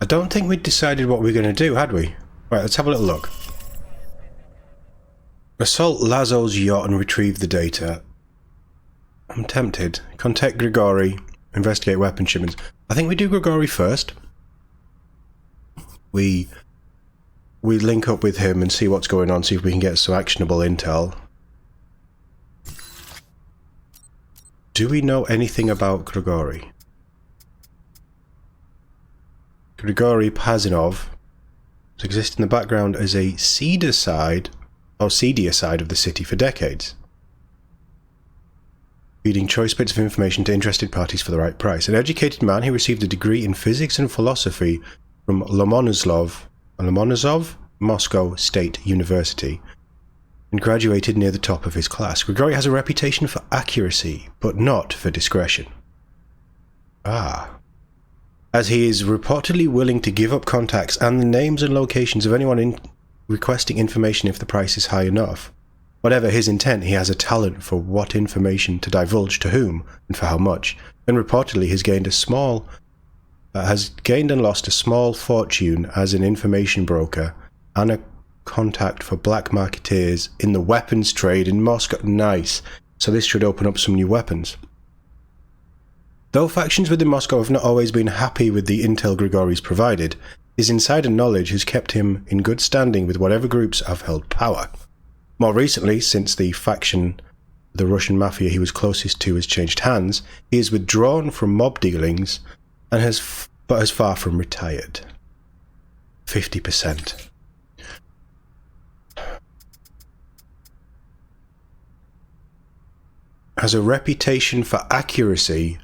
don't think we'd decided what we were going to do, had we? Right, let's have a little look. Assault Lazo's yacht and retrieve the data. I'm tempted. Contact Grigori. Investigate weapon shipments. I think we do Grigori first. We link up with him and see what's going on, see if we can get some actionable intel. Do we know anything about Grigori? Grigori Pazinov exists in the background as a seedier side of the city for decades, feeding choice bits of information to interested parties for the right price. An educated man, he received a degree in physics and philosophy from Lomonosov, Moscow State University, and graduated near the top of his class. Grigori has a reputation for accuracy, but not for discretion. As he is reportedly willing to give up contacts and the names and locations of anyone requesting information if the price is high enough. Whatever his intent, he has a talent for what information to divulge to whom and for how much, and reportedly has gained and lost a small fortune as an information broker and a contact for black marketeers in the weapons trade in Moscow. Nice. So this should open up some new weapons. Though factions within Moscow have not always been happy with the intel Grigori's provided, his insider knowledge has kept him in good standing with whatever groups have held power. More recently, since the faction, the Russian mafia he was closest to, has changed hands, he is withdrawn from mob dealings and has far from retired. 50%. Has a reputation for accuracy,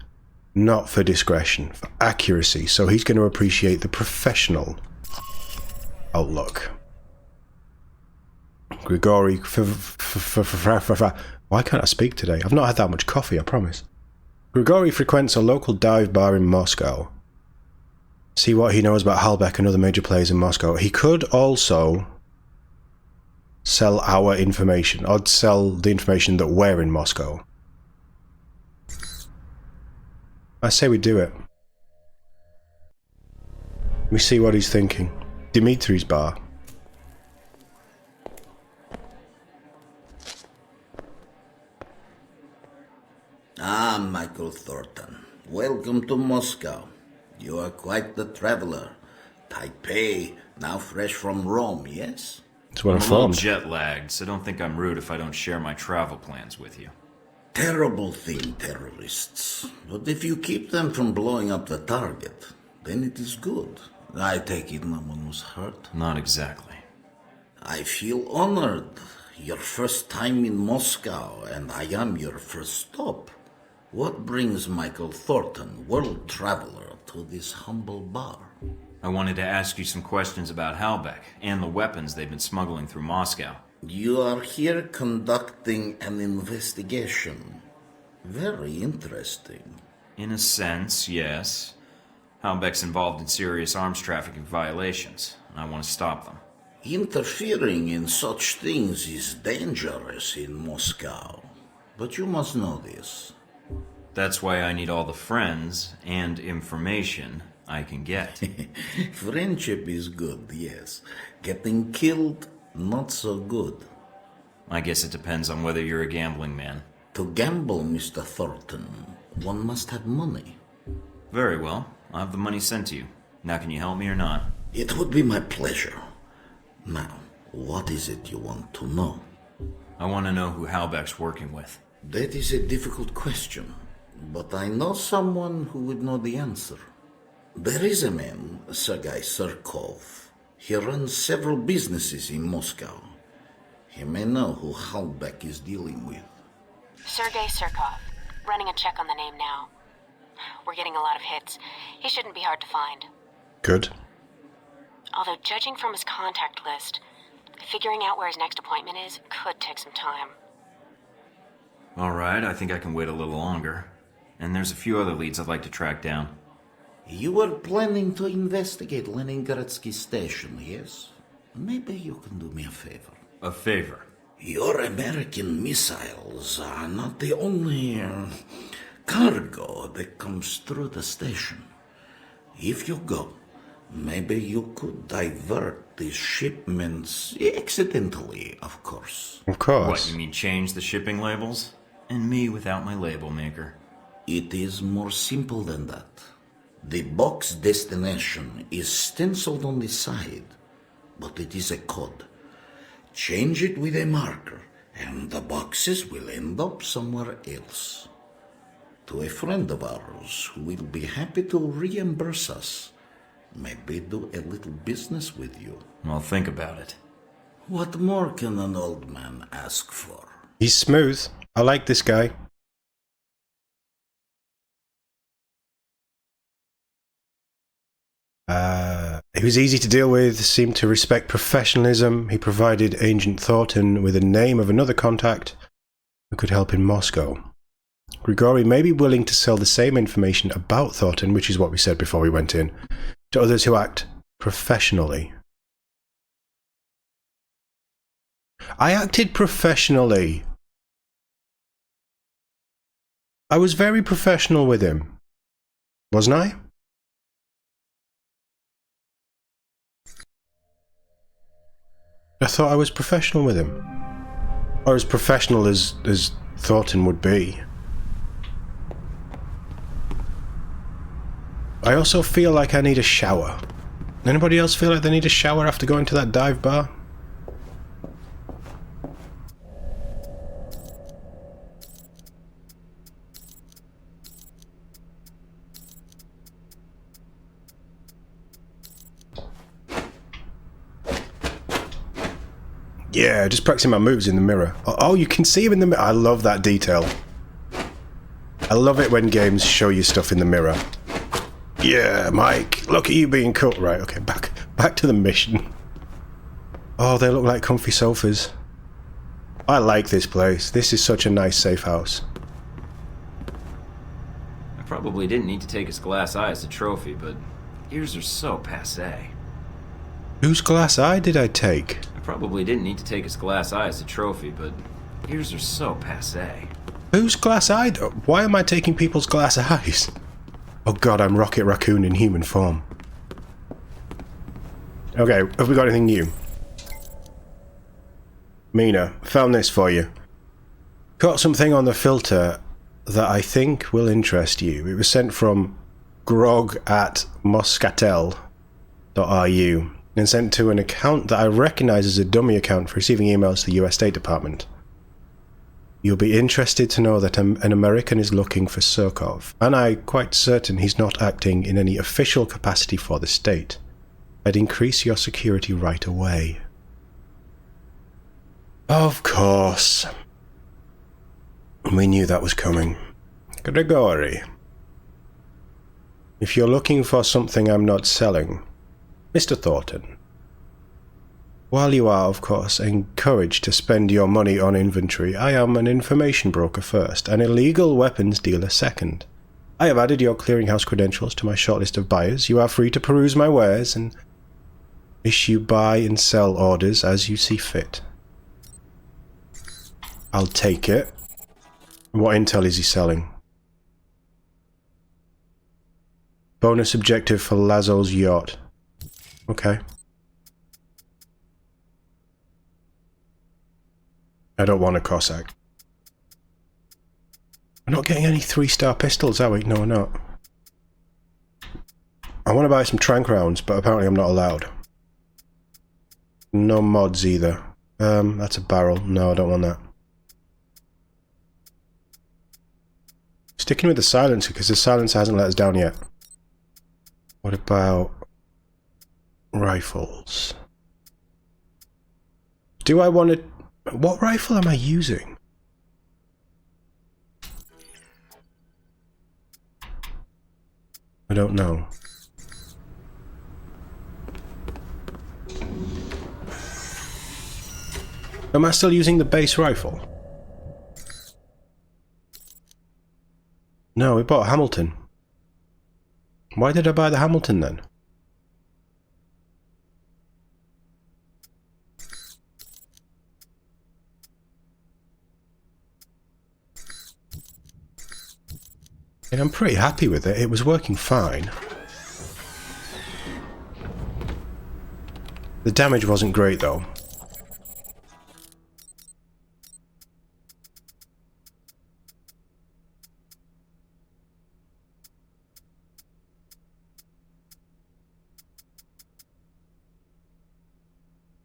not for discretion, for accuracy. So he's going to appreciate the professional outlook. Grigori, why can't I speak today? I've not had that much coffee, I promise. Grigori frequents a local dive bar in Moscow. See what he knows about Halbech and other major players in Moscow. He could also sell our information, or sell the information that we're in Moscow. I say we do it. We see what he's thinking. Dimitri's bar. Michael Thorton. Welcome to Moscow. You are quite the traveler. Taipei, now fresh from Rome, yes? That's what I'm a little jet lagged, so don't think I'm rude if I don't share my travel plans with you. Terrible thing, terrorists. But if you keep them from blowing up the target, then it is good. I take it no one was hurt? Not exactly. I feel honored. Your first time in Moscow, and I am your first stop. What brings Michael Thornton, world traveler, to this humble bar? I wanted to ask you some questions about Halbech and the weapons they've been smuggling through Moscow. You are here conducting an investigation. Very interesting. In a sense, yes. Halbech's involved in serious arms trafficking violations, and I want to stop them. Interfering in such things is dangerous in Moscow. But you must know this. That's why I need all the friends and information I can get. Friendship is good, yes. Getting killed, not so good. I guess it depends on whether you're a gambling man. To gamble, Mr. Thornton, one must have money. Very well. I'll have the money sent to you. Now can you help me or not? It would be my pleasure. Now, what is it you want to know? I want to know who Halbech's working with. That is a difficult question, but I know someone who would know the answer. There is a man, Sergei Surkov. He runs several businesses in Moscow. He may know who Halbech is dealing with. Sergei Surkov. Running a check on the name now. We're getting a lot of hits. He shouldn't be hard to find. Good. Although judging from his contact list, figuring out where his next appointment is could take some time. Alright, I think I can wait a little longer. And there's a few other leads I'd like to track down. You were planning to investigate Leningradsky station, yes? Maybe you can do me a favor. A favor? Your American missiles are not the only cargo that comes through the station. If you go, Maybe you could divert these shipments accidentally, of course. Of course. What, you mean change the shipping labels? And me without my label maker. It is more simple than that. The box destination is stenciled on the side, but it is a code. Change it with a marker, and the boxes will end up somewhere else. To a friend of ours who will be happy to reimburse us. Maybe do a little business with you. I'll think about it. What more can an old man ask for? He's smooth. I like this guy. He was easy to deal with, seemed to respect professionalism. He provided Agent Thornton with a name of another contact who could help in Moscow. Grigori may be willing to sell the same information about Thornton, which is what we said before we went in, to others who act professionally. I acted professionally. I was very professional with him, wasn't I? I thought I was professional with him. Or as professional as Thornton would be. I also feel like I need a shower. Anybody else feel like they need a shower after going to that dive bar? Yeah, just practicing my moves in the mirror. Oh, you can see him in the mirror. I love that detail. I love it when games show you stuff in the mirror. Yeah, Mike, look at you being cut. Right, okay, back to the mission. Oh, they look like comfy sofas. I like this place. This is such a nice safe house. I probably didn't need to take his glass eye as a trophy, but ears are so passé. Whose glass eye did I take? I probably didn't need to take his glass eye as a trophy, but ears are so passé. Whose glass eye? Why am I taking people's glass eyes? Oh god, I'm Rocket Raccoon in human form. Okay, have we got anything new? Mina, found this for you. Got something on the filter that I think will interest you. It was sent from grog@moscatel.ru and sent to an account that I recognize as a dummy account for receiving emails to the US State Department. You'll be interested to know that an American is looking for Surkov, and I'm quite certain he's not acting in any official capacity for the state. I'd increase your security right away. Of course. We knew that was coming. Grigori. If you're looking for something I'm not selling, Mr. Thornton, while you are, of course, encouraged to spend your money on inventory, I am an information broker first, an illegal weapons dealer second. I have added your clearinghouse credentials to my shortlist of buyers. You are free to peruse my wares and issue buy and sell orders as you see fit. I'll take it. What intel is he selling? Bonus objective for Lazo's yacht. Okay. I don't want a Cossack. We're not getting any 3-star pistols, are we? No, we're not. I want to buy some trank rounds, but apparently I'm not allowed. No mods either. That's a barrel. No, I don't want that. Sticking with the silencer, because the silencer hasn't let us down yet. What about rifles? Do I want to... What rifle am I using? I don't know. Am I still using the base rifle? No, we bought a Hamilton. Why did I buy the Hamilton then? And I'm pretty happy with it. It was working fine. The damage wasn't great though.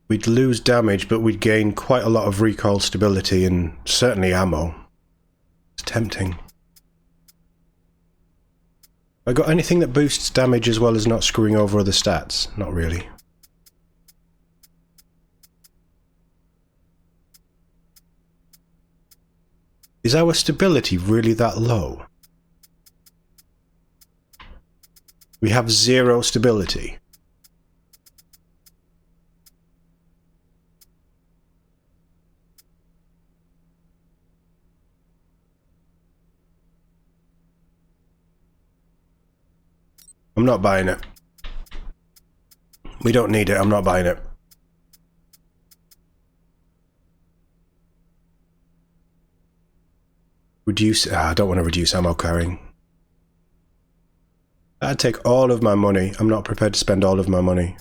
We'd lose damage, but we'd gain quite a lot of recoil stability and certainly ammo. It's tempting. I got anything that boosts damage as well as not screwing over other stats? Not really. Is our stability really that low? We have 0 stability. I'm not buying it. We don't need it, I'm not buying it. Reduce... I don't want to reduce ammo carrying. That'd take all of my money. I'm not prepared to spend all of my money.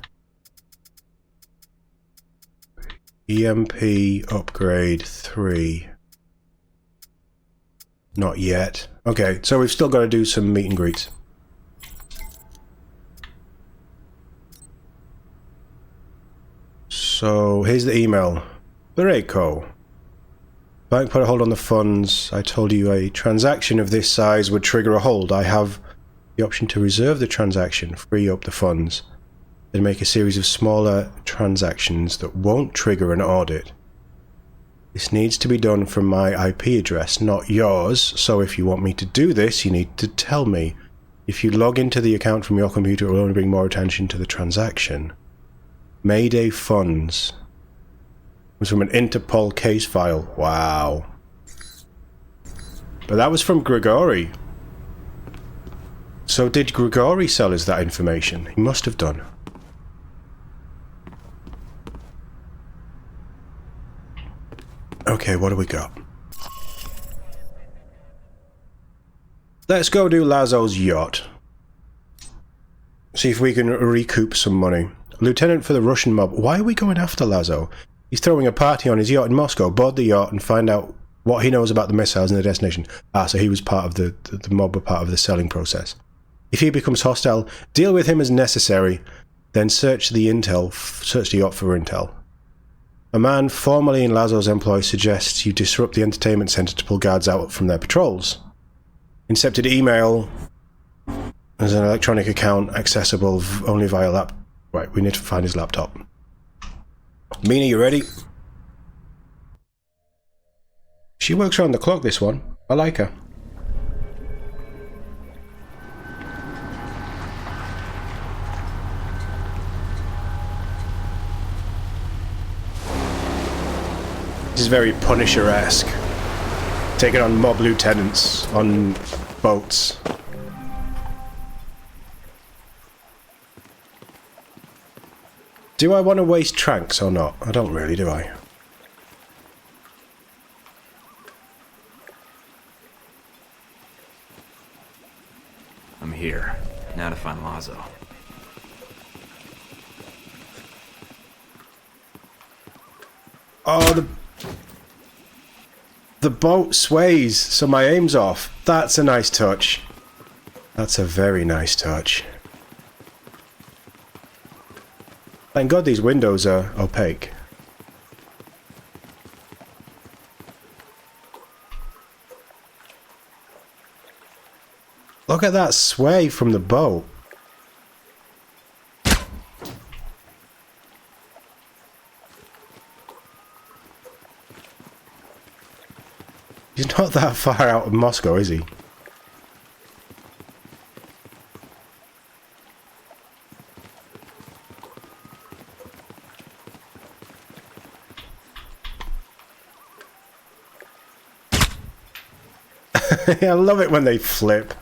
EMP upgrade 3. Not yet. Okay, so we've still got to do some meet and greets. So, here's the email. Bereko. Bank put a hold on the funds. I told you a transaction of this size would trigger a hold. I have the option to reserve the transaction, free up the funds, then make a series of smaller transactions that won't trigger an audit. This needs to be done from my IP address, not yours, so if you want me to do this, you need to tell me. If you log into the account from your computer, it will only bring more attention to the transaction. Mayday funds. It was from an Interpol case file. Wow. But that was from Grigori. So did Grigori sell us that information? He must have done. Okay, what do we got? Let's go do Lazo's yacht. See if we can recoup some money. Lieutenant for the Russian mob. Why are we going after Lazo? He's throwing a party on his yacht in Moscow. Board the yacht and find out what he knows about the missiles and the destination. Ah, so he was part of the mob, were part of the selling process. If he becomes hostile, deal with him as necessary. Then search the intel. Search the yacht for intel. A man formerly in Lazo's employ suggests you disrupt the entertainment center to pull guards out from their patrols. Incepted email as an electronic account accessible only via laptop. Right, we need to find his laptop. Mina, you ready? She works around the clock, this one. I like her. This is very Punisher-esque. Taking on mob lieutenants on boats. Do I want to waste tranks or not? I don't really, do I? I'm here. Now to find Lazo. Oh, the boat sways, so my aim's off. That's a nice touch. That's a very nice touch. Thank God these windows are opaque. Look at that sway from the boat. He's not that far out of Moscow, is he? I love it when they flip.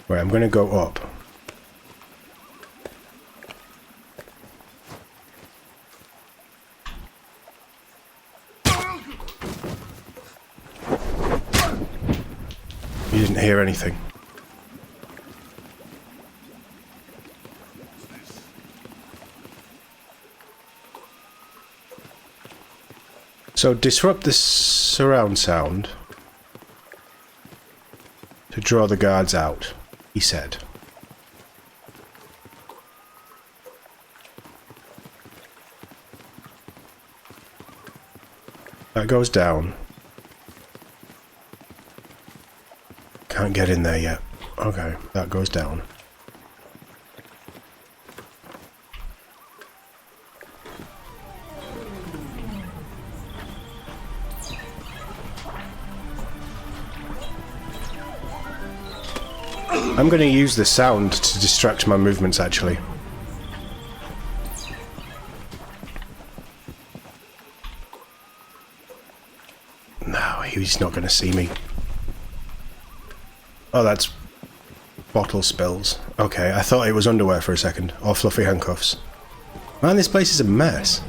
Right, I'm going to go up. hear anything. So disrupt the surround sound to draw the guards out, he said. That goes down. Can't get in there yet. Okay, that goes down. I'm going to use the sound to distract my movements, actually. No, he's not going to see me. Oh, that's bottle spills. Okay, I thought it was underwear for a second, or fluffy handcuffs. Man, this place is a mess.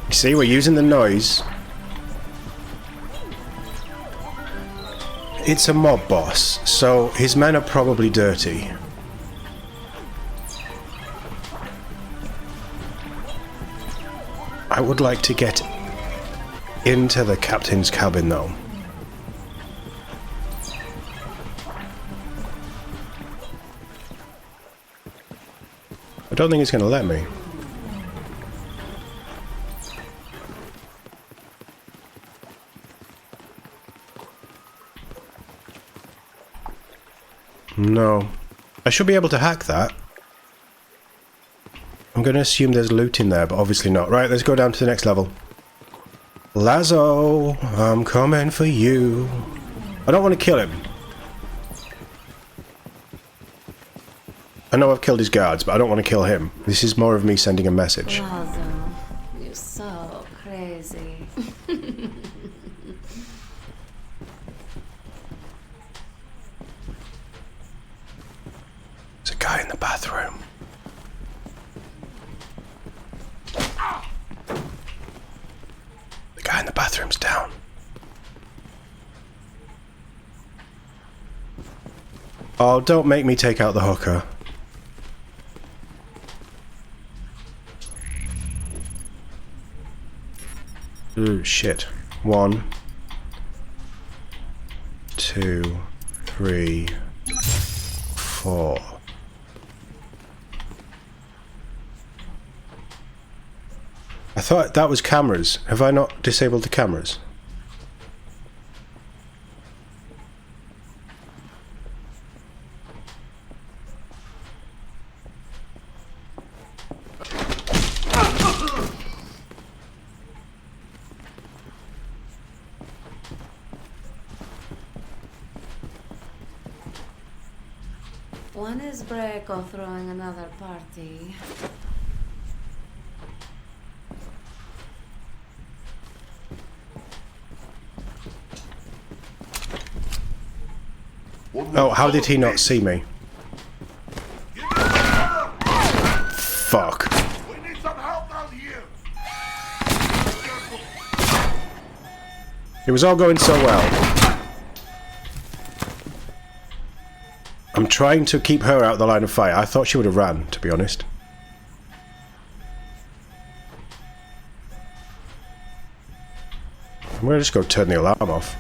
See, we're using the noise. It's a mob boss, so his men are probably dirty. I would like to get into the captain's cabin, though. I don't think it's going to let me. No. I should be able to hack that. I'm going to assume there's loot in there, but obviously not. Right, let's go down to the next level. Lazo, I'm coming for you. I don't want to kill him. I know I've killed his guards, but I don't want to kill him. This is more of me sending a message. Lazo, you're so crazy. There's a guy in the bathroom. The guy in the bathroom's down. Oh, don't make me take out the hooker. Ooh, shit. 1, 2, 3, 4. I thought that was cameras. Have I not disabled the cameras? One is Breako throwing another party. Oh, how did he not see me? Fuck. We need some help out here. It was all going so well. I'm trying to keep her out of the line of fire. I thought she would have ran, to be honest. I'm gonna just go turn the alarm off.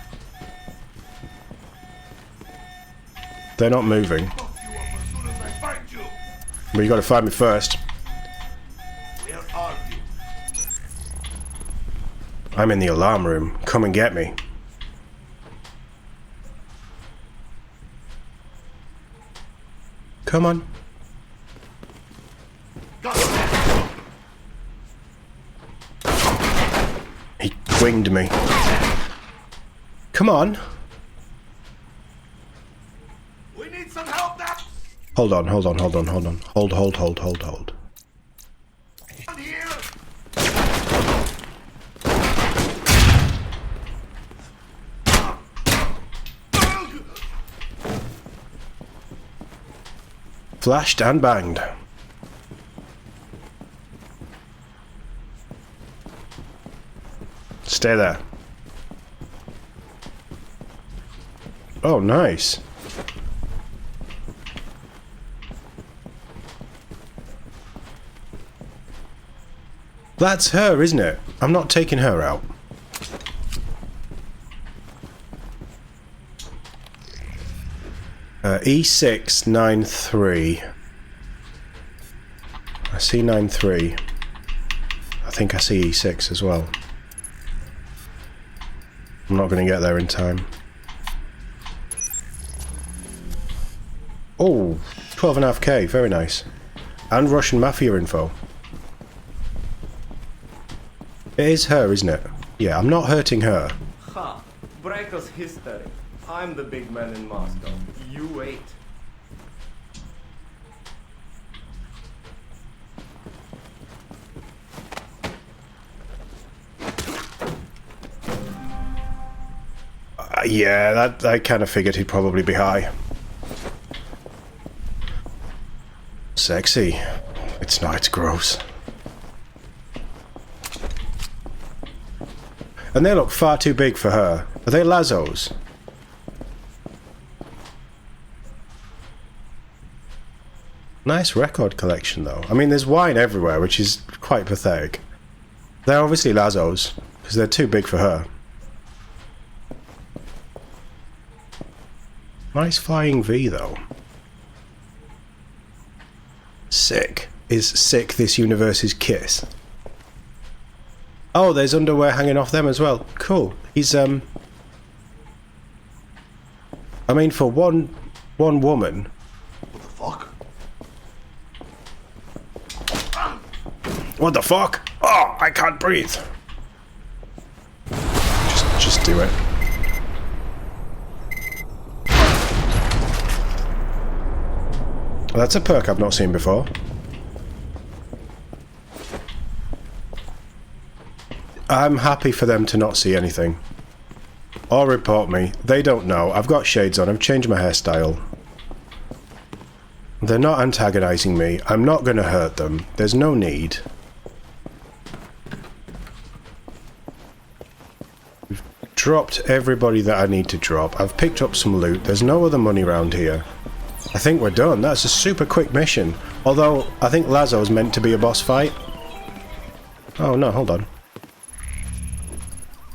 They're not moving. Fuck you up as soon as I find you. But you gotta find me first. Where are you? I'm in the alarm room. Come and get me. Come on. He winged me. Come on. We need some help now. Hold on. Hold. Down here. Flashed and banged. Stay there. Oh, nice. That's her, isn't it? I'm not taking her out. E693. I see 93. I think I see E6 as well. I'm not going to get there in time. Oh, 12.5k, very nice. And Russian Mafia info. It is her, isn't it? Yeah, I'm not hurting her. Ha! Breako's history. I'm the big man in Moscow. You wait. Yeah, that I kind of figured he'd probably be high. Sexy. It's not, it's gross. And they look far too big for her. Are they Lazos? Nice record collection, though. I mean, there's wine everywhere, which is quite pathetic. They're obviously Lazos, because they're too big for her. Nice flying V, though. Sick. Is sick this universe's kiss? Oh, there's underwear hanging off them as well. Cool. He's, I mean, for one woman... What the fuck? What the fuck? Oh, I can't breathe. Just do it. That's a perk I've not seen before. I'm happy for them to not see anything. Or report me. They don't know. I've got shades on. I've changed my hairstyle. They're not antagonizing me. I'm not going to hurt them. There's no need. We've dropped everybody that I need to drop. I've picked up some loot. There's no other money around here. I think we're done. That's a super quick mission. Although, I think Lazo's meant to be a boss fight. Oh no, hold on.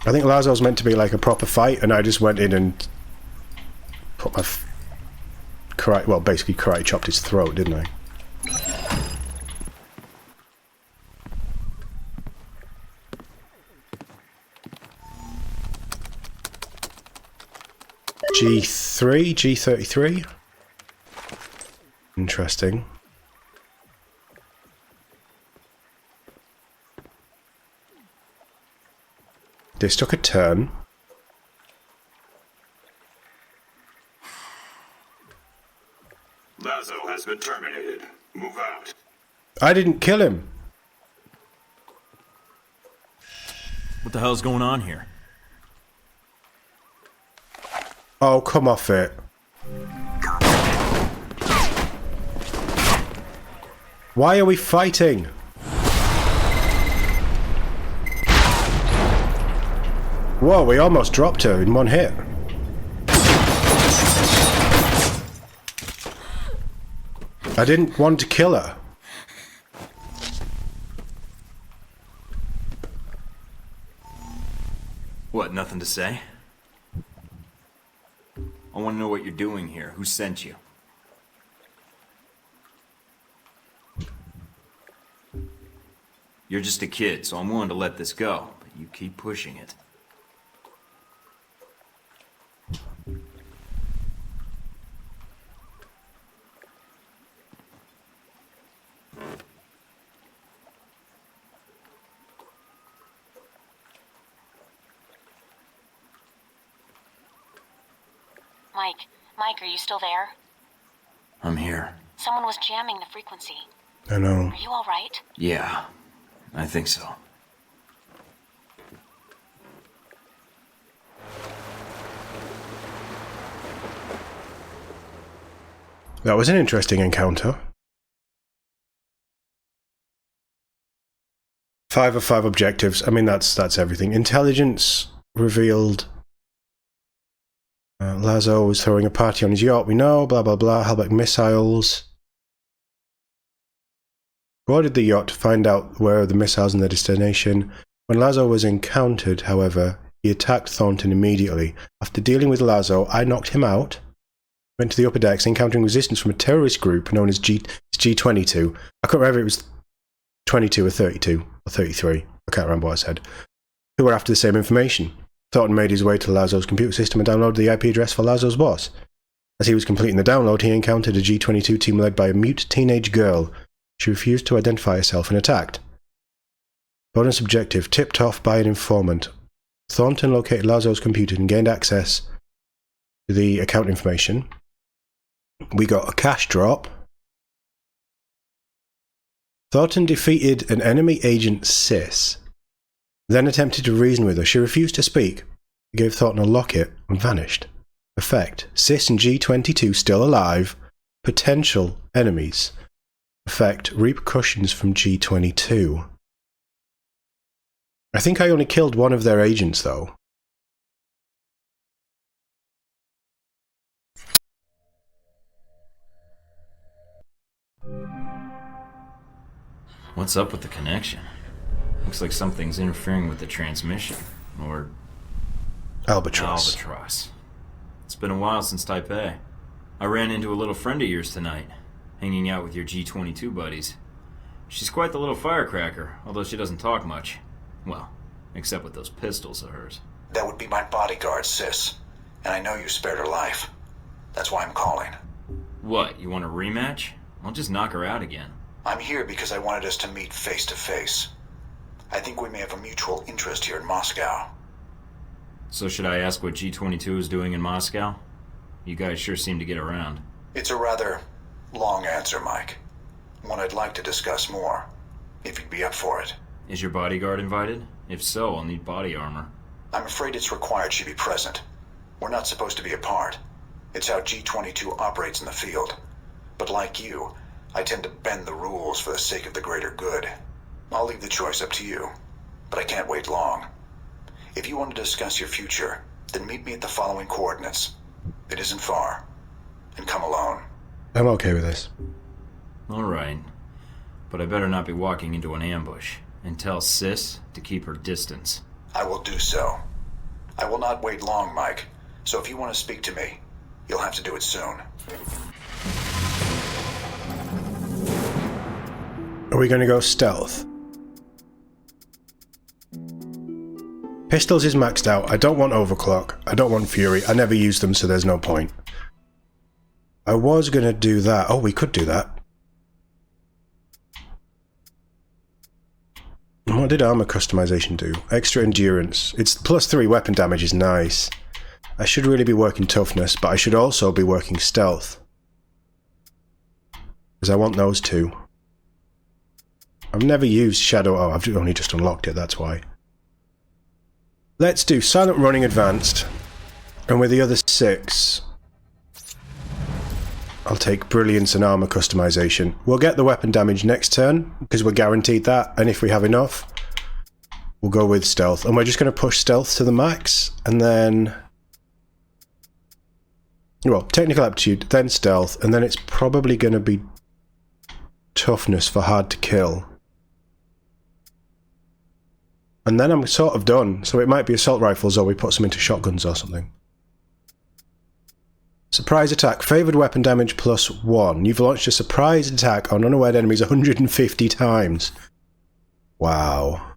I think Lazo's meant to be like a proper fight, and I just went in and put my karate, well, basically karate chopped his throat, didn't I? G3, G33. Interesting. This took a turn. Lazo has been terminated. Move out. I didn't kill him. What the hell's going on here? Oh, come off it. Why are we fighting? Whoa, we almost dropped her in one hit. I didn't want to kill her. What, nothing to say? I want to know what you're doing here. Who sent you? You're just a kid, so I'm willing to let this go, but you keep pushing it. Mike, are you still there? I'm here. Someone was jamming the frequency. I know. Are you all right? Yeah, I think so. That was an interesting encounter. 5 of 5 objectives. I mean, that's everything. Intelligence revealed. Lazo was throwing a party on his yacht. We know. Blah blah blah. Halbech missiles. Boarded the yacht to find out where the missiles and their destination. When Lazo was encountered, however, he attacked Thornton immediately. After dealing with Lazo, I knocked him out. Went to the upper decks, encountering resistance from a terrorist group known as G22. I can't remember if it was 22 or 32 or 33. I can't remember what I said. Who were after the same information. Thornton made his way to Lazo's computer system and downloaded the IP address for Lazo's boss. As he was completing the download, he encountered a G22 team led by a mute teenage girl. She refused to identify herself and attacked. Bonus objective, tipped off by an informant. Thornton located Lazo's computer and gained access to the account information. We got a cash drop. Thornton defeated an enemy agent, Sis, then attempted to reason with her. She refused to speak. He gave Thornton a locket and vanished. Effect, Sis and G22 still alive. Potential enemies. Effect, repercussions from G22. I think I only killed one of their agents, though. What's up with the connection? Looks like something's interfering with the transmission. Or... Albatross. Albatross. It's been a while since Taipei. I ran into a little friend of yours tonight, hanging out with your G22 buddies. She's quite the little firecracker, although she doesn't talk much. Well, except with those pistols of hers. That would be my bodyguard, Sis. And I know you spared her life. That's why I'm calling. What, you want a rematch? I'll just knock her out again. I'm here because I wanted us to meet face to face. I think we may have a mutual interest here in Moscow. So should I ask what G22 is doing in Moscow? You guys sure seem to get around. It's a rather long answer, Mike. One I'd like to discuss more, if you'd be up for it. Is your bodyguard invited? If so, I'll need body armor. I'm afraid it's required she be present. We're not supposed to be apart. It's how G22 operates in the field. But like you, I tend to bend the rules for the sake of the greater good. I'll leave the choice up to you, but I can't wait long. If you want to discuss your future, then meet me at the following coordinates. It isn't far. And come alone. I'm okay with this. Alright. But I better not be walking into an ambush. And tell Sis to keep her distance. I will do so. I will not wait long, Mike. So if you want to speak to me, you'll have to do it soon. Are we going to go stealth? Pistols is maxed out. I don't want overclock. I don't want fury. I never use them, so there's no point. I was going to do that. Oh, we could do that. What did armor customization do? Extra endurance. It's +3 weapon damage is nice. I should really be working toughness, but I should also be working stealth. Because I want those two. I've never used Shadow... Oh, I've only just unlocked it, that's why. Let's do Silent Running Advanced. And with the other 6... I'll take Brilliance and Armor Customization. We'll get the weapon damage next turn, because we're guaranteed that, and if we have enough, we'll go with Stealth. And we're just going to push Stealth to the max, and then... Well, Technical Aptitude, then Stealth, and then it's probably going to be Toughness for Hard to Kill. And then I'm sort of done, so it might be Assault Rifles, or we put some into Shotguns or something. Surprise attack. Favoured weapon damage +1. You've launched a surprise attack on unaware enemies 150 times. Wow.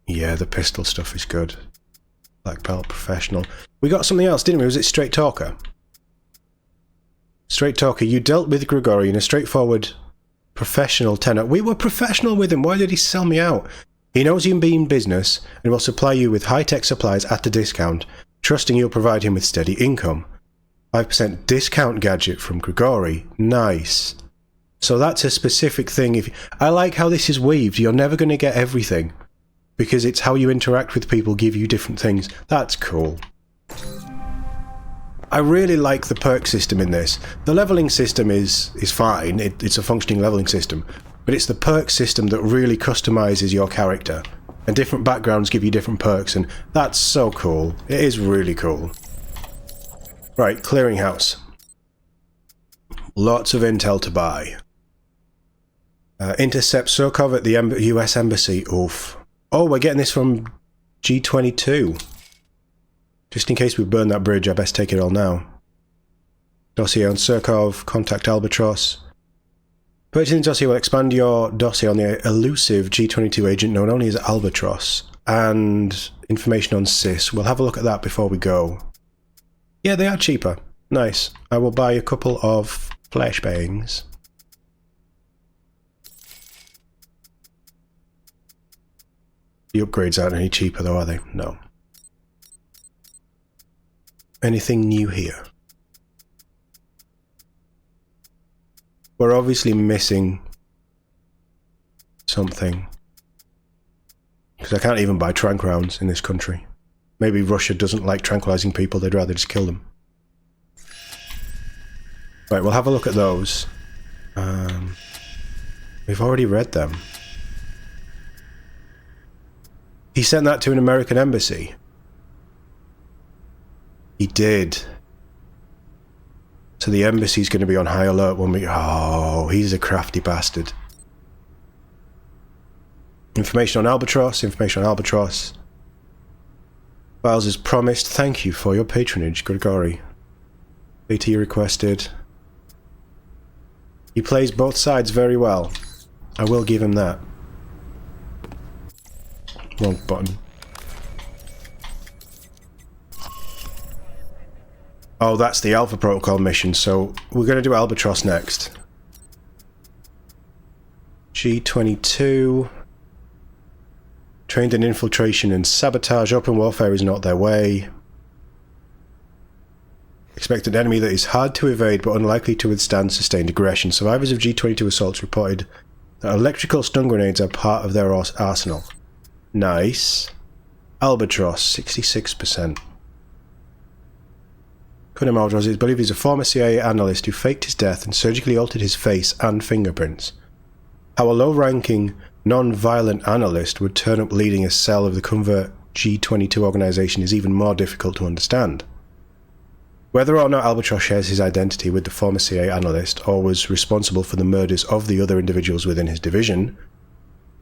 Yeah, the pistol stuff is good. Black Belt Professional. We got something else, didn't we? Was it Straight Talker? Straight Talker, you dealt with Grigori in a straightforward professional tenor. We were professional with him. Why did he sell me out? He knows you mean business and will supply you with high-tech supplies at a discount, trusting you'll provide him with steady income. 5% discount gadget from Grigori. Nice. So that's a specific thing. I like how this is weaved. You're never going to get everything, because it's how you interact with people give you different things. That's cool. I really like the perk system in this. The leveling system is fine, it's a functioning leveling system, but it's the perk system that really customizes your character. And different backgrounds give you different perks, and that's so cool. It is really cool. Right, clearinghouse. Lots of intel to buy. Intercept Surkov at the US Embassy. Oof. Oh, we're getting this from G22. Just in case we burn that bridge, I best take it all now. Dossier on Surkov, contact Albatross. Purchasing dossier will expand your dossier on the elusive G22 agent known only as Albatross. And information on Sis. We'll have a look at that before we go. Yeah, they are cheaper. Nice. I will buy a couple of flashbangs. The upgrades aren't any cheaper though, are they? No. Anything new here? We're obviously missing something. Because I can't even buy tranq rounds in this country. Maybe Russia doesn't like tranquilizing people, they'd rather just kill them. Right, we'll have a look at those. We've already read them. He sent that to an American embassy. He did. So the embassy's going to be on high alert when we... Oh, he's a crafty bastard. Information on Albatross, information on Albatross. Files as promised. Thank you for your patronage, Grigori. AT requested. He plays both sides very well. I will give him that. Wrong button. Oh, that's the Alpha Protocol mission, so we're going to do Albatross next. G22. Trained in infiltration and sabotage. Open warfare is not their way. Expect an enemy that is hard to evade but unlikely to withstand sustained aggression. Survivors of G22 assaults reported that electrical stun grenades are part of their arsenal. Nice. Albatross, 66%. Conan Albatross is believed he's a former CIA analyst who faked his death and surgically altered his face and fingerprints. How a low-ranking, non-violent analyst would turn up leading a cell of the covert G22 organization is even more difficult to understand. Whether or not Albatross shares his identity with the former CIA analyst or was responsible for the murders of the other individuals within his division,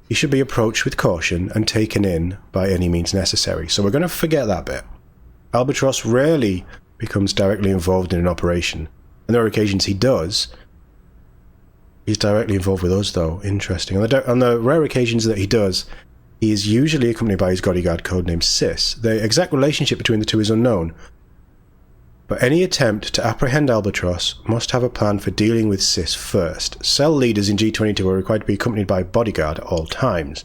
he should be approached with caution and taken in by any means necessary. So we're going to forget that bit. Albatross rarely becomes directly involved in an operation, and there are occasions he does. He's directly involved with us, though. Interesting. On the rare occasions that he does, he is usually accompanied by his bodyguard codenamed Sis. The exact relationship between the two is unknown, but any attempt to apprehend Albatross must have a plan for dealing with Sis first. Cell leaders in G22 are required to be accompanied by a bodyguard at all times,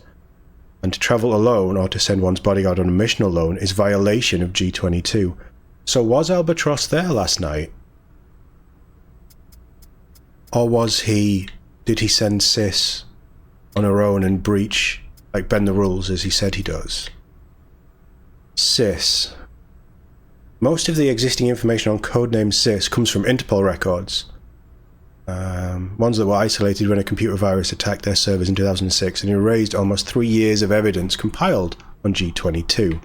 and to travel alone or to send one's bodyguard on a mission alone is violation of G22. So was Albatross there last night? Or did he send Sis on her own and breach, like bend the rules as he said he does? Sis. Most of the existing information on codename Sis comes from Interpol records. Ones that were isolated when a computer virus attacked their servers in 2006 and erased almost 3 years of evidence compiled on G22.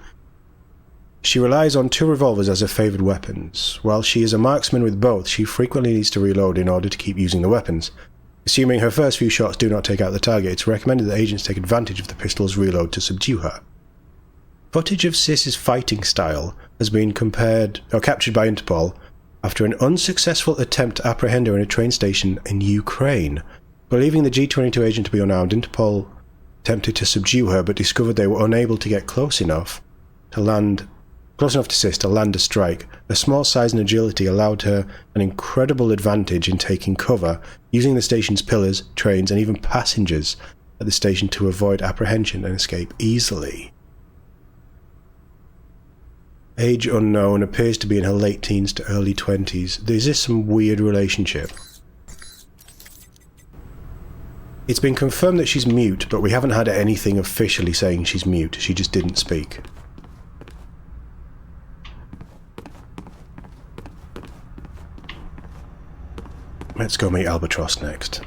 She relies on 2 revolvers as her favoured weapons. While she is a marksman with both, she frequently needs to reload in order to keep using the weapons. Assuming her first few shots do not take out the target, it's recommended that agents take advantage of the pistol's reload to subdue her. Footage of Sis's fighting style has been captured by Interpol after an unsuccessful attempt to apprehend her in a train station in Ukraine. Believing the G22 agent to be unarmed, Interpol attempted to subdue her but discovered they were unable to get close enough to Sis to land a strike. Her small size and agility allowed her an incredible advantage in taking cover, using the station's pillars, trains, and even passengers at the station to avoid apprehension and escape easily. Age unknown, appears to be in her late teens to early 20s. Is this some weird relationship? It's been confirmed that she's mute, but we haven't had anything officially saying she's mute. She just didn't speak. Let's go meet Albatross next.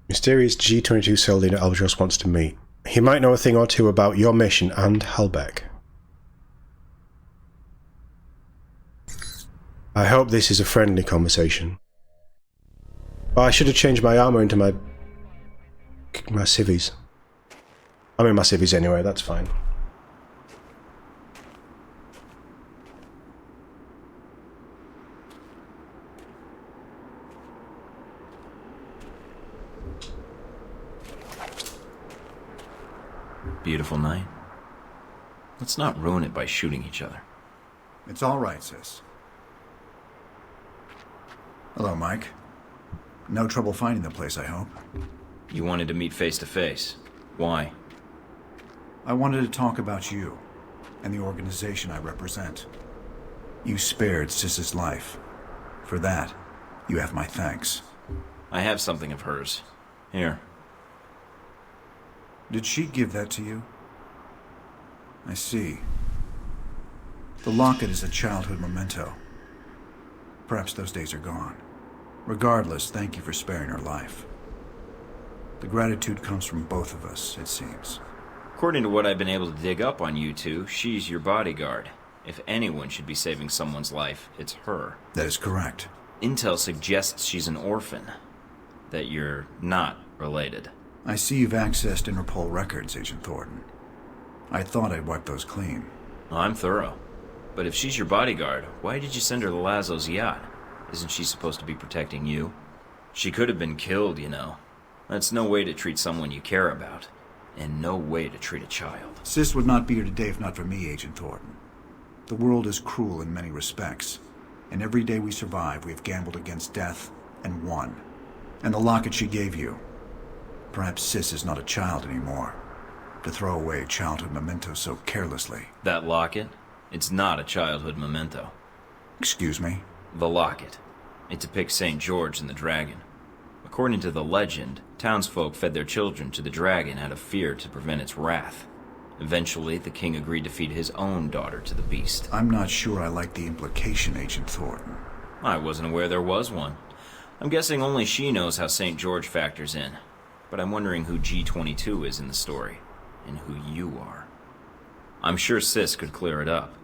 Mysterious G22 cell leader Albatross wants to meet. He might know a thing or two about your mission and Halbeck. I hope this is a friendly conversation. Oh, I should have changed my armor into my civvies. I'm in my civvies anyway, that's fine. Beautiful night. Let's not ruin it by shooting each other. It's all right, sis. Hello, Mike. No trouble finding the place, I hope. You wanted to meet face to face. Why? I wanted to talk about you and the organization I represent. You spared Sis's life. For that, you have my thanks. I have something of hers. Here. Did she give that to you? I see. The locket is a childhood memento. Perhaps those days are gone. Regardless, thank you for sparing her life. The gratitude comes from both of us, it seems. According to what I've been able to dig up on you two, she's your bodyguard. If anyone should be saving someone's life, it's her. That is correct. Intel suggests she's an orphan. That you're not related. I see you've accessed Interpol records, Agent Thorton. I thought I'd wipe those clean. I'm thorough. But if she's your bodyguard, why did you send her to Laszlo's yacht? Isn't she supposed to be protecting you? She could have been killed, you know. That's no way to treat someone you care about. And no way to treat a child. Sis would not be here today if not for me, Agent Thornton. The world is cruel in many respects. And every day we survive, we have gambled against death and won. And the locket she gave you. Perhaps Sis is not a child anymore. To throw away childhood mementos so carelessly. That locket? It's not a childhood memento. Excuse me? The locket. It depicts St. George and the dragon. According to the legend, townsfolk fed their children to the dragon out of fear to prevent its wrath. Eventually, the king agreed to feed his own daughter to the beast. I'm not sure I like the implication, Agent Thornton. I wasn't aware there was one. I'm guessing only she knows how St. George factors in. But I'm wondering who G22 is in the story, and who you are. I'm sure Sis could clear it up.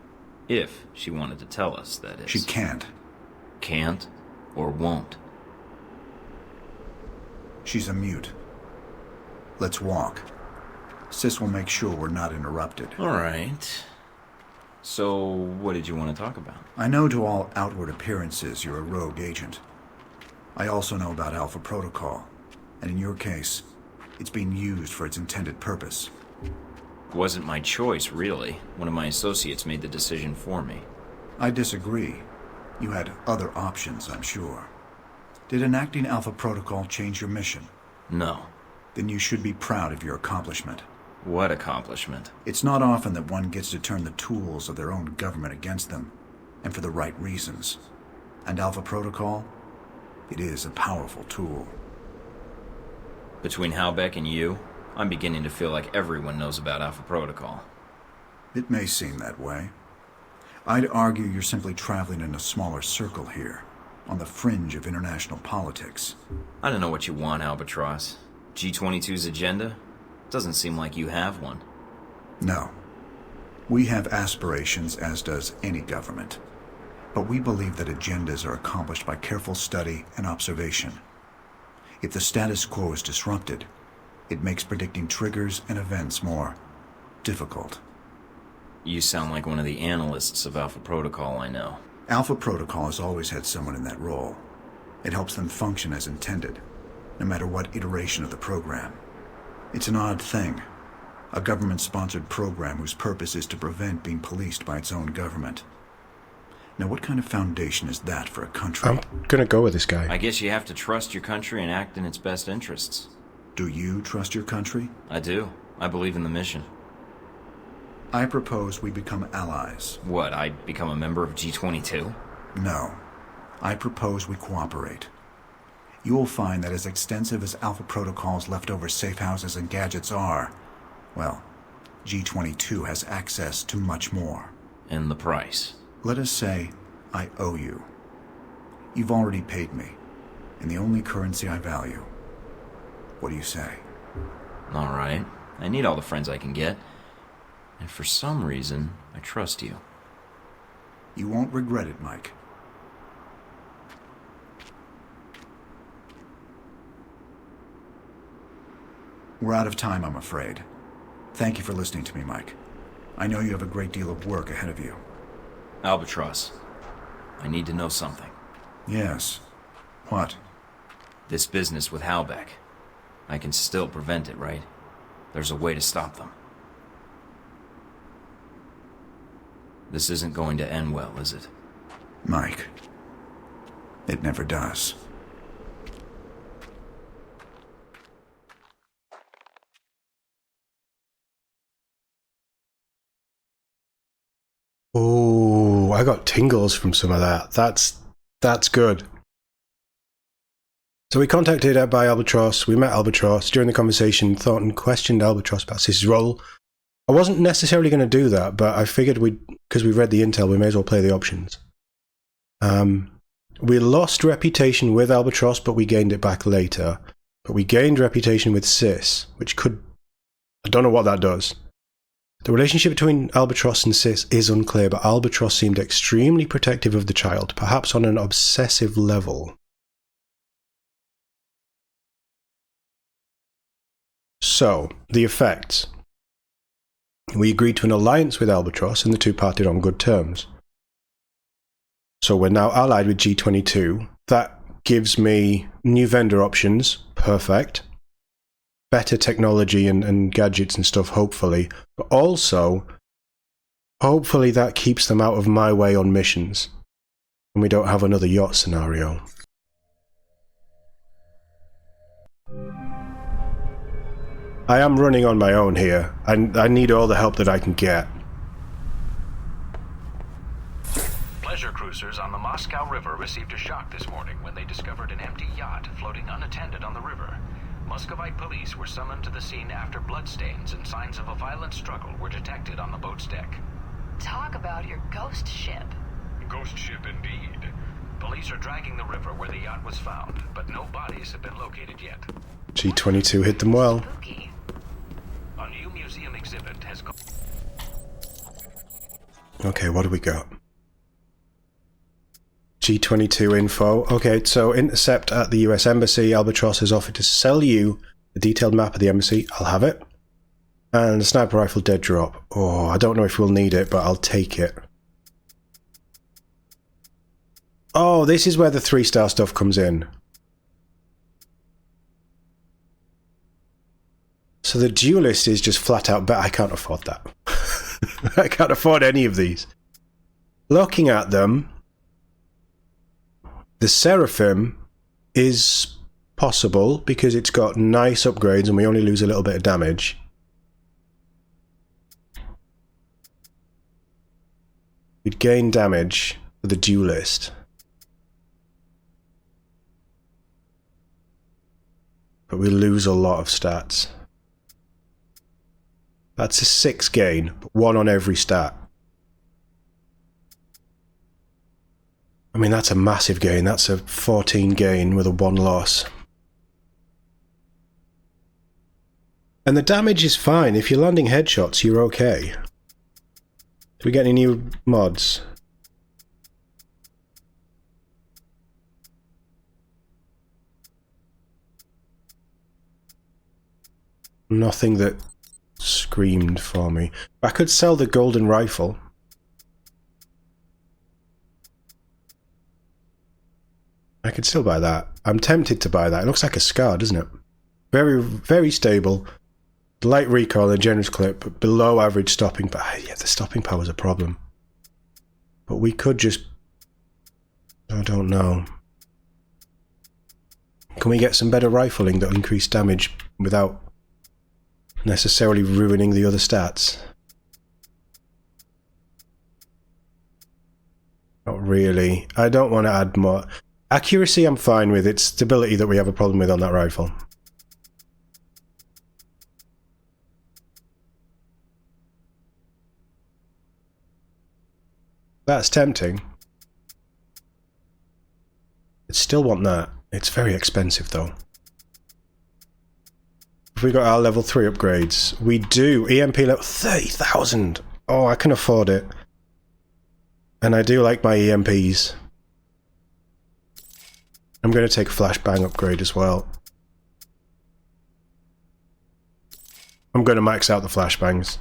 If she wanted to tell us, that is. She can't. Can't? Or won't? She's a mute. Let's walk. Sis will make sure we're not interrupted. All right. So, what did you want to talk about? I know to all outward appearances you're a rogue agent. I also know about Alpha Protocol, and in your case, it's being used for its intended purpose. It wasn't my choice, really. One of my associates made the decision for me. I disagree. You had other options, I'm sure. Did enacting Alpha Protocol change your mission? No. Then you should be proud of your accomplishment. What accomplishment? It's not often that one gets to turn the tools of their own government against them, and for the right reasons. And Alpha Protocol? It is a powerful tool. Between Halbeck and you, I'm beginning to feel like everyone knows about Alpha Protocol. It may seem that way. I'd argue you're simply traveling in a smaller circle here, on the fringe of international politics. I don't know what you want, Albatross. G22's agenda? Doesn't seem like you have one. No. We have aspirations, as does any government. But we believe that agendas are accomplished by careful study and observation. If the status quo is disrupted, it makes predicting triggers and events more difficult. You sound like one of the analysts of Alpha Protocol I know. Alpha Protocol has always had someone in that role. It helps them function as intended, no matter what iteration of the program. It's an odd thing. A government-sponsored program whose purpose is to prevent being policed by its own government. Now, what kind of foundation is that for a country? I'm gonna go with this guy. I guess you have to trust your country and act in its best interests. Do you trust your country? I do. I believe in the mission. I propose we become allies. What, I become a member of G22? No. I propose we cooperate. You will find that as extensive as Alpha Protocol's leftover safe houses and gadgets are, well, G22 has access to much more. And the price? Let us say I owe you. You've already paid me, in the only currency I value. What do you say? All right. I need all the friends I can get. And for some reason, I trust you. You won't regret it, Mike. We're out of time, I'm afraid. Thank you for listening to me, Mike. I know you have a great deal of work ahead of you. Albatross, I need to know something. Yes. What? This business with Halbeck. I can still prevent it, right? There's a way to stop them. This isn't going to end well, is it? Mike, it never does. Oh, I got tingles from some of that. That's good. So we contacted by Albatross. We met Albatross. During the conversation, Thornton questioned Albatross about his role. I wasn't necessarily going to do that, but I figured because we read the intel, we may as well play the options. We lost reputation with Albatross, but we gained it back later. But we gained reputation with Sis, which could... I don't know what that does. The relationship between Albatross and Sis is unclear, but Albatross seemed extremely protective of the child, perhaps on an obsessive level. So, the effects. We agreed to an alliance with Albatross, and the two parted on good terms. So we're now allied with G22. That gives me new vendor options. Perfect. Better technology and gadgets and stuff, hopefully. But also, hopefully that keeps them out of my way on missions. And we don't have another yacht scenario. I am running on my own here. I need all the help that I can get. Pleasure cruisers on the Moscow River received a shock this morning when they discovered an empty yacht floating unattended on the river. Muscovite police were summoned to the scene after bloodstains and signs of a violent struggle were detected on the boat's deck. Talk about your ghost ship. Ghost ship indeed. Police are dragging the river where the yacht was found, but no bodies have been located yet. G22 hit them well. Spooky. A new museum exhibit has gone... Okay, what do we got? G22 info. Okay, so intercept at the US Embassy. Albatross has offered to sell you a detailed map of the embassy. I'll have it. And a sniper rifle dead drop. Oh, I don't know if we'll need it, but I'll take it. Oh, this is where the 3-star stuff comes in. So the duelist is just flat out bet I can't afford that. I can't afford any of these. Looking at them, the Seraphim is possible because it's got nice upgrades and we only lose a little bit of damage. We'd gain damage for the duelist. But we lose a lot of stats. That's a 6 gain, but 1 on every stat. I mean, that's a massive gain. That's a 14 gain with a 1 loss. And the damage is fine. If you're landing headshots, you're okay. Do we get any new mods? Nothing that screamed for me. I could sell the golden rifle. I could still buy that. I'm tempted to buy that. It looks like a SCAR, doesn't it? Very, very stable. Light recoil and generous clip, but below average stopping power. Yeah, the stopping power is a problem. But we could just... I don't know. Can we get some better rifling that'll increase damage without necessarily ruining the other stats? Not really. I don't want to add more. Accuracy I'm fine with. It's stability that we have a problem with on that rifle. That's tempting. I still want that. It's very expensive though. Have we got our level 3 upgrades? We do. EMP level 30,000. Oh, I can afford it. And I do like my EMPs. I'm going to take a flashbang upgrade as well. I'm going to max out the flashbangs.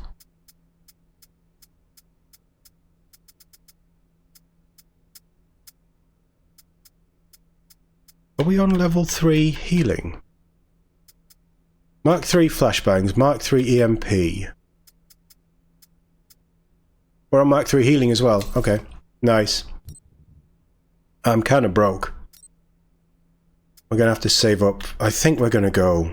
Are we on level 3 healing? Mark 3 flashbangs, Mark 3 EMP. We're on Mark 3 healing as well. Okay, nice. I'm kind of broke. We're going to have to save up. I think we're going to go...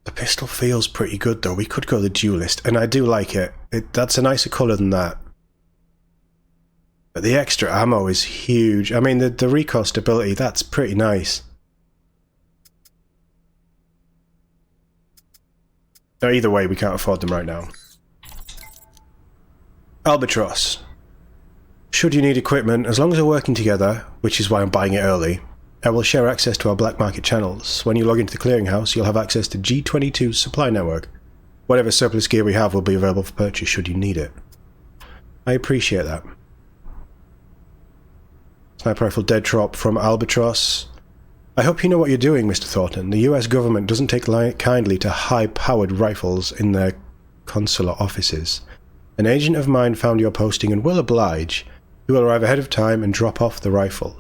The pistol feels pretty good though. We could go the duelist, and I do like it. That's a nicer colour than that. But the extra ammo is huge. I mean, the recoil stability, that's pretty nice. No, either way, we can't afford them right now. Albatross. Should you need equipment, as long as we're working together, which is why I'm buying it early, I will share access to our black market channels. When you log into the clearinghouse, you'll have access to G22's supply network. Whatever surplus gear we have will be available for purchase should you need it. I appreciate that. Sniper rifle dead drop from Albatross. I hope you know what you're doing, Mr. Thornton. The US government doesn't take kindly to high-powered rifles in their consular offices. An agent of mine found your posting and will oblige. He will arrive ahead of time and drop off the rifle.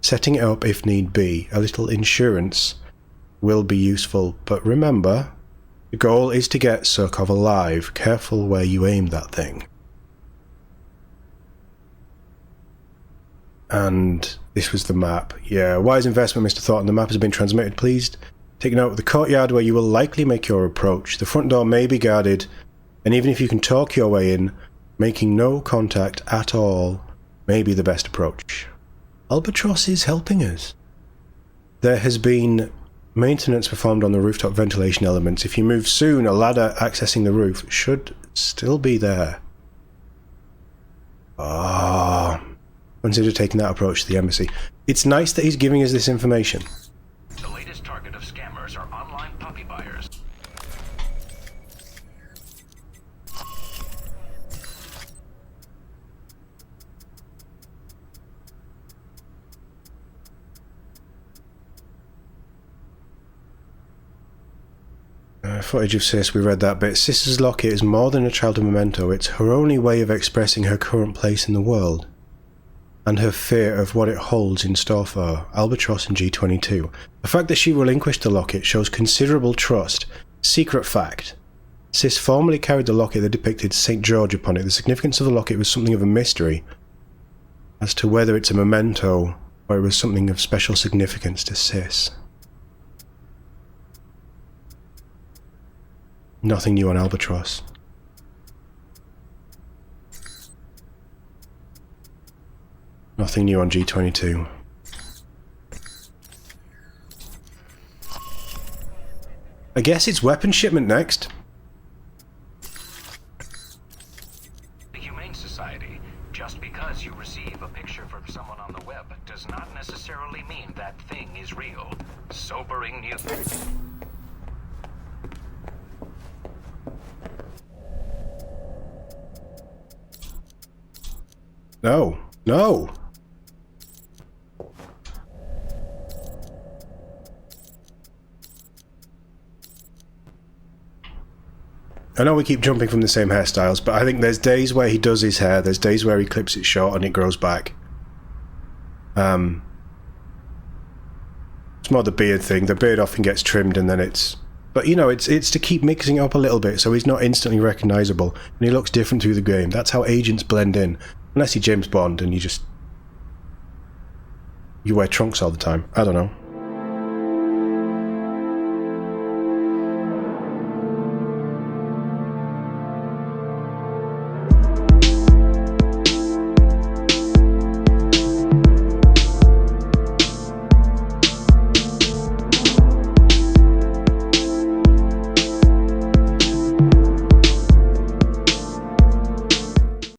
Setting it up if need be. A little insurance will be useful, but remember, the goal is to get Surkov alive. Careful where you aim that thing. And this was the map. Yeah, wise investment, Mr. Thornton. The map has been transmitted. Please take note of the courtyard where you will likely make your approach. The front door may be guarded, and even if you can talk your way in, making no contact at all may be the best approach. Albatross is helping us. There has been maintenance performed on the rooftop ventilation elements. If you move soon, a ladder accessing the roof should still be there. Ah, consider taking that approach to the embassy. It's nice that he's giving us this information. The latest target of scammers are online puppy buyers. Footage of Sis, we read that bit. Sis's locket is more than a childhood memento. It's her only way of expressing her current place in the world, and her fear of what it holds in store for her. Albatross and G22. The fact that she relinquished the locket shows considerable trust. Secret fact. Sis formerly carried the locket that depicted St. George upon it. The significance of the locket was something of a mystery as to whether it's a memento or it was something of special significance to Sis. Nothing new on Albatross. Nothing new on G22. I guess it's weapon shipment next. The Humane Society. Just because you receive a picture from someone on the web does not necessarily mean that thing is real. Sobering news. No. No! I know we keep jumping from the same hairstyles, but I think there's days where he does his hair, there's days where he clips it short and it grows back. It's more the beard thing. The beard often gets trimmed and then it's... But, you know, it's to keep mixing it up a little bit so he's not instantly recognisable and he looks different through the game. That's how agents blend in. Unless you're James Bond and you wear trunks all the time. I don't know.